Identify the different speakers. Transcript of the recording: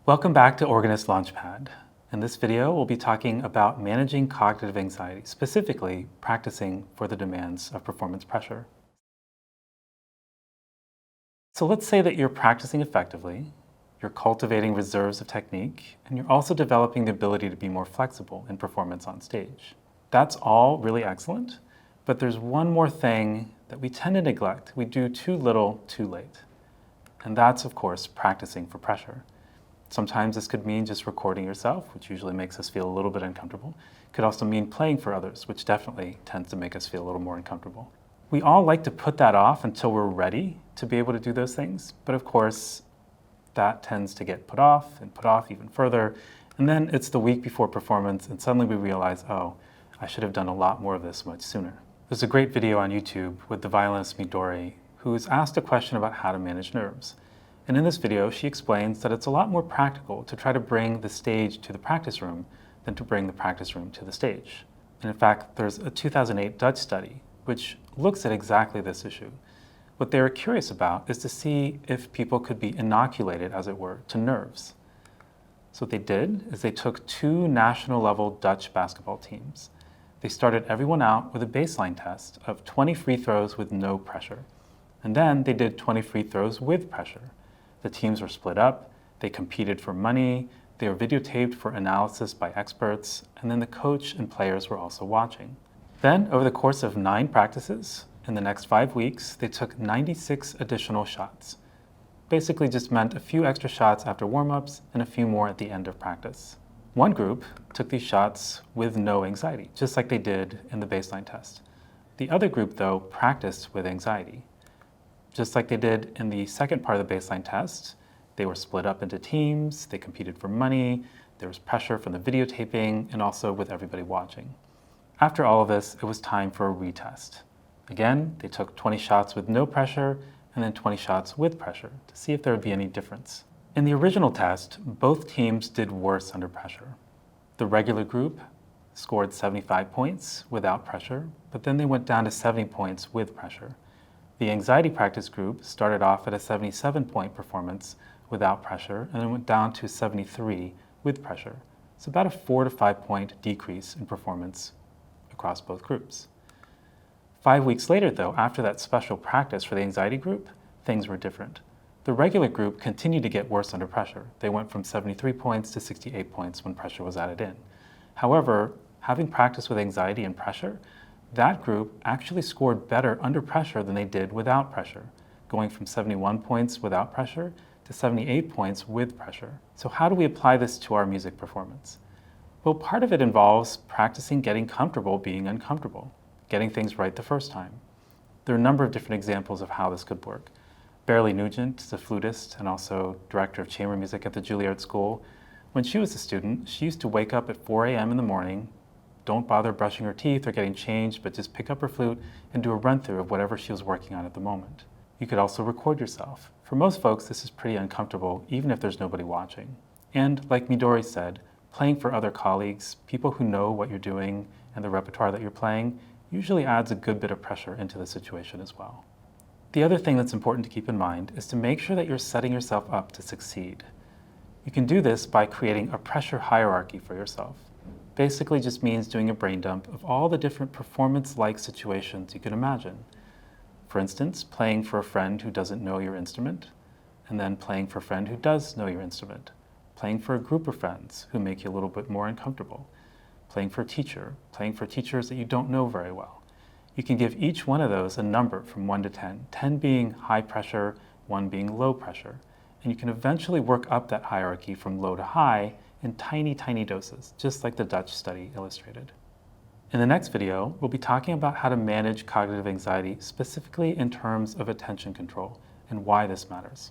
Speaker 1: Welcome back to Organist Launchpad. In this video, we'll be talking about managing cognitive anxiety, specifically practicing for the demands of performance pressure. So let's say that you're practicing effectively, you're cultivating reserves of technique, and you're also developing the ability to be more flexible in performance on stage. That's all really excellent, but there's one more thing that we tend to neglect. We do too little, too late. And that's, of course, practicing for pressure. Sometimes this could mean just recording yourself, which usually makes us feel a little bit uncomfortable. It could also mean playing for others, which definitely tends to make us feel a little more uncomfortable. We all like to put that off until we're ready to be able to do those things, but of course, that tends to get put off and put off even further, and then it's the week before performance, and suddenly we realize, oh, I should have done a lot more of this much sooner. There's a great video on YouTube with the violinist Midori, who is asked a question about how to manage nerves. And in this video, she explains that it's a lot more practical to try to bring the stage to the practice room than to bring the practice room to the stage. And in fact, there's a 2008 Dutch study which looks at exactly this issue. What they were curious about is to see if people could be inoculated, as it were, to nerves. So what they did is they took two national-level Dutch basketball teams. They started everyone out with a baseline test of 20 free throws with no pressure. And then they did 20 free throws with pressure. The teams were split up, they competed for money, they were videotaped for analysis by experts, and then the coach and players were also watching. Then, over the course of 9 practices, in the next 5 weeks, they took 96 additional shots. Basically just meant a few extra shots after warm-ups and a few more at the end of practice. One group took these shots with no anxiety, just like they did in the baseline test. The other group, though, practiced with anxiety. Just like they did in the second part of the baseline test, they were split up into teams, they competed for money, there was pressure from the videotaping, and also with everybody watching. After all of this, it was time for a retest. Again, they took 20 shots with no pressure, and then 20 shots with pressure to see if there would be any difference. In the original test, both teams did worse under pressure. The regular group scored 75 points without pressure, but then they went down to 70 points with pressure. The anxiety practice group started off at a 77-point performance without pressure and then went down to 73 with pressure. It's about a 4 to 5 point decrease in performance across both groups. 5 weeks later, though, after that special practice for the anxiety group, things were different. The regular group continued to get worse under pressure. They went from 73 points to 68 points when pressure was added in. However, having practiced with anxiety and pressure, that group actually scored better under pressure than they did without pressure, going from 71 points without pressure to 78 points with pressure. So how do we apply this to our music performance? Well, part of it involves practicing getting comfortable being uncomfortable, getting things right the first time. There are a number of different examples of how this could work. Barely Nugent is a flutist and also director of chamber music at the Juilliard School. When she was a student, she used to wake up at 4 a.m. in the morning, don't bother brushing her teeth or getting changed, but just pick up her flute and do a run-through of whatever she was working on at the moment. You could also record yourself. For most folks, this is pretty uncomfortable, even if there's nobody watching. And like Midori said, playing for other colleagues, people who know what you're doing and the repertoire that you're playing, usually adds a good bit of pressure into the situation as well. The other thing that's important to keep in mind is to make sure that you're setting yourself up to succeed. You can do this by creating a pressure hierarchy for yourself. Basically just means doing a brain dump of all the different performance-like situations you can imagine. For instance, playing for a friend who doesn't know your instrument, and then playing for a friend who does know your instrument, playing for a group of friends who make you a little bit more uncomfortable, playing for a teacher, playing for teachers that you don't know very well. You can give each one of those a number from 1 to 10, 10 being high pressure, 1 being low pressure, and you can eventually work up that hierarchy from low to high in tiny, tiny doses, just like the Dutch study illustrated. In the next video, we'll be talking about how to manage cognitive anxiety, specifically in terms of attention control and why this matters.